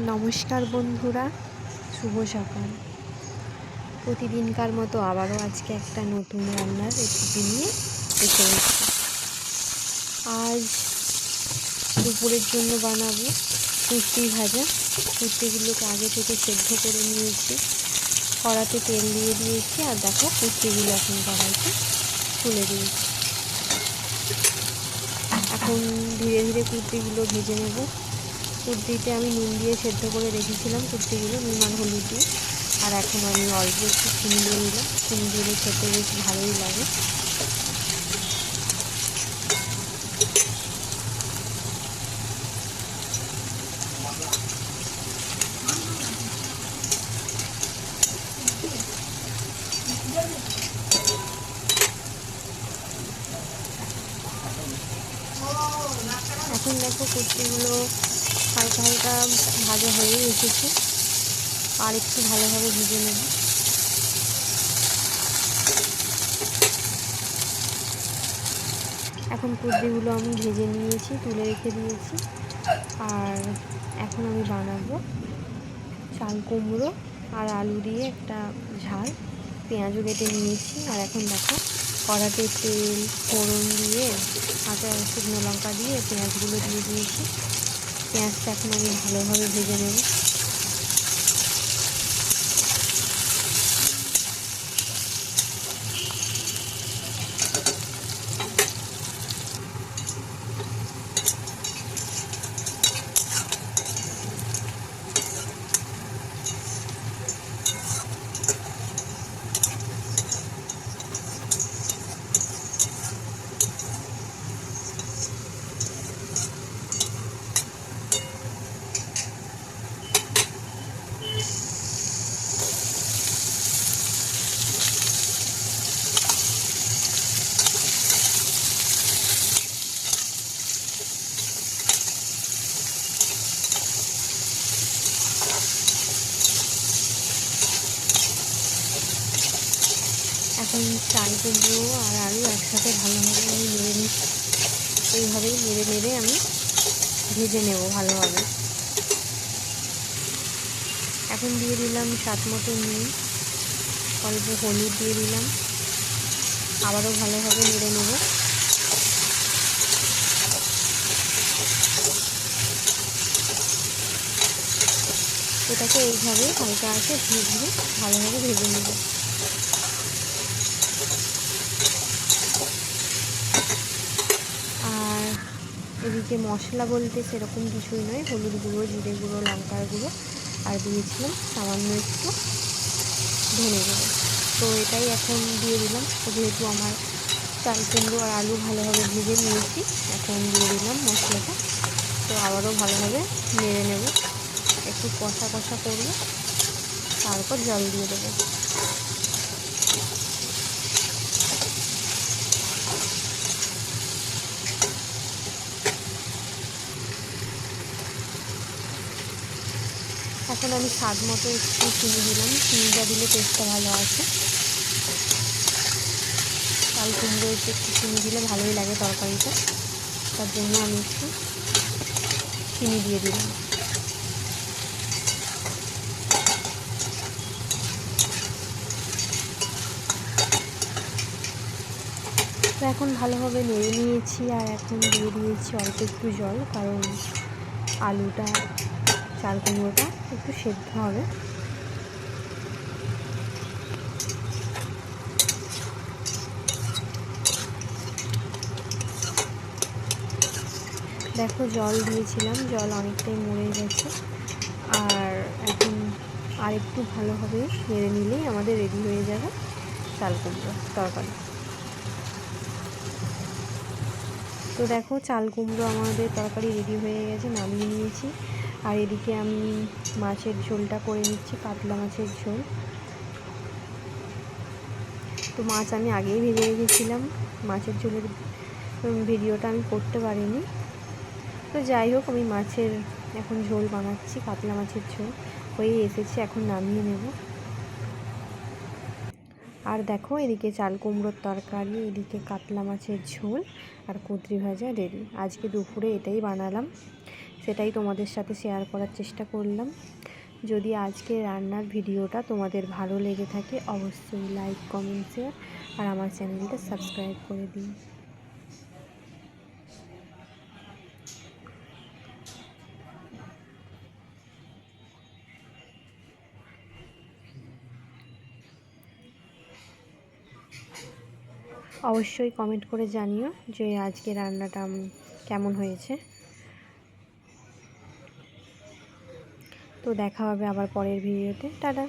নমস্কার বন্ধুরা, শুভ সকাল। প্রতিদিনকার মতো আবারও আজকে একটা নতুন রান্নার রেসিপি নিয়ে এসে গেছি। আজ দুপুরের জন্য বানাবো কুর্তি ভাজা। কুর্তিগুলোকে আগে থেকে সেদ্ধ করে নিয়েছি, কড়াতে তেল দিয়ে দিয়েছি, আর দেখো কুর্তিগুলো এখন কড়াইতে তুলে দিয়েছি। এখন ধীরে ধীরে কুর্তিগুলো ভেজে নেব। কুর্তিতে আমি নুন দিয়ে সেদ্ধ করে রেখেছিলাম কুর্তিগুলো, নুন আর হলুদ দিয়ে। আর এখন আমি অল্প একটু চিনি দিয়ে দিলাম। চিনি দিলে খেতে বেশ ভালোই লাগে। এখন দেখো কুর্তিগুলো হালকা হালকা ভাজা হয়ে এসেছে, আর একটু ভালোভাবে ভেজে নেব। এখন কুর্তিগুলো আমি ভেজে নিয়েছি, তুলে রেখে দিয়েছি। আর এখন আমি বানাবো চাল কুমড়ো আর আলু দিয়ে একটা ঝাল। পেঁয়াজও কেটে নিয়েছি। আর এখন দেখো কড়াতে তেল ফোড়ন দিয়ে কাঁচা শুকনো লঙ্কা দিয়ে পেঁয়াজগুলো দিয়ে দিয়েছি। পেঁয়াজটা এখন আমি ভালোভাবে ভেজে নেব। এখন চাল কুমড়ো আর আলু একসাথে ভালোভাবে আমি নেড়ে নিচ্ছি। এইভাবেই নেড়ে নেড়ে আমি ভেজে নেব ভালোভাবে। এখন দিয়ে দিলাম স্বাদ মতো নুন, অল্প হলুদ দিয়ে দিলাম। আবারও ভালোভাবে নেড়ে নেব। এটাকে এইভাবে হালকা আছে ধীরে ধীরে ভালোভাবে ভেজে নেব। আর এদিকে মশলা বলতে সেরকম কিছুই নয়, হলুদ গুঁড়ো, জিরে গুঁড়ো, লঙ্কার গুঁড়ো, আর দিয়েছিলাম সামান্য একটু ধনে গুঁড়ো। তো এটাই এখন দিয়ে দিলাম। যেহেতু আমার চাল কুমড়ো আর আলু ভালোভাবে ভেজে নিয়েছি, এখন দিয়ে দিলাম মশলাটা। তো আবারও ভালোভাবে নেড়ে নেব। একটু কষা কষা করবো, তারপর জল দিয়ে দেবো। এখন আমি স্বাদ মতো একটু চিনি দিলাম। চিনিটা দিলে টেস্টটা ভালো আছে। চাল কুমড়ো একটু চিনি দিলে ভালোই লাগে তরকারিটা, তার জন্য আমি একটু চিনি দিয়ে দিলাম। তো এখন ভালোভাবে নেড়ে নিয়েছি, আর এখন দিয়ে দিয়েছি অল্প একটু জল, কারণ আলুটা চাল কুমড়োটা একটু সেদ্ধ হবে। দেখো জল দিয়েছিলাম, জল অনেকটাই মরে গেছে। আর এখন আর একটু ভালোভাবে নেড়ে নিলেই আমাদের রেডি হয়ে যাবে চাল কুমড়ো তরকারি। তো দেখো চাল কুমড়ো আমাদের তরকারি রেডি হয়ে গেছে, নামিয়ে নিয়েছি। আর এদিকে আমি মাছের ঝোলটা করে নিচ্ছি, কাতলা মাছের ঝোল। তো মাছ আমি আগেই ভেজে রেখেছিলাম, মাছের ঝোলের ভিডিওটা আমি করতে পারিনি। তো যাই হোক, আমি মাছের এখন ঝোল বানাচ্ছি, কাতলা মাছের ঝোল হয়ে এসেছে, এখন নামিয়ে নেব। আর দেখো এদিকে চাল কুমড়োর তরকারি, এদিকে কাতলা মাছের ঝোল আর কুঁদরি ভাজা রেডি। আজকে দুপুরে এটাই বানালাম। সেটাই তোমাদের সাথে শেয়ার করার চেষ্টা করলাম। যদি আজকে রান্নার ভিডিওটা তোমাদের ভালো লেগে থাকে অবশ্যই লাইক, কমেন্ট, শেয়ার আর আমার চ্যানেলটা সাবস্ক্রাইব করে দিন। অবশ্যই কমেন্ট করে জানিও যে আজকে রান্নাটা কেমন হয়েছে। তো দেখা হবে আবার পরের ভিডিওতে। টাটা।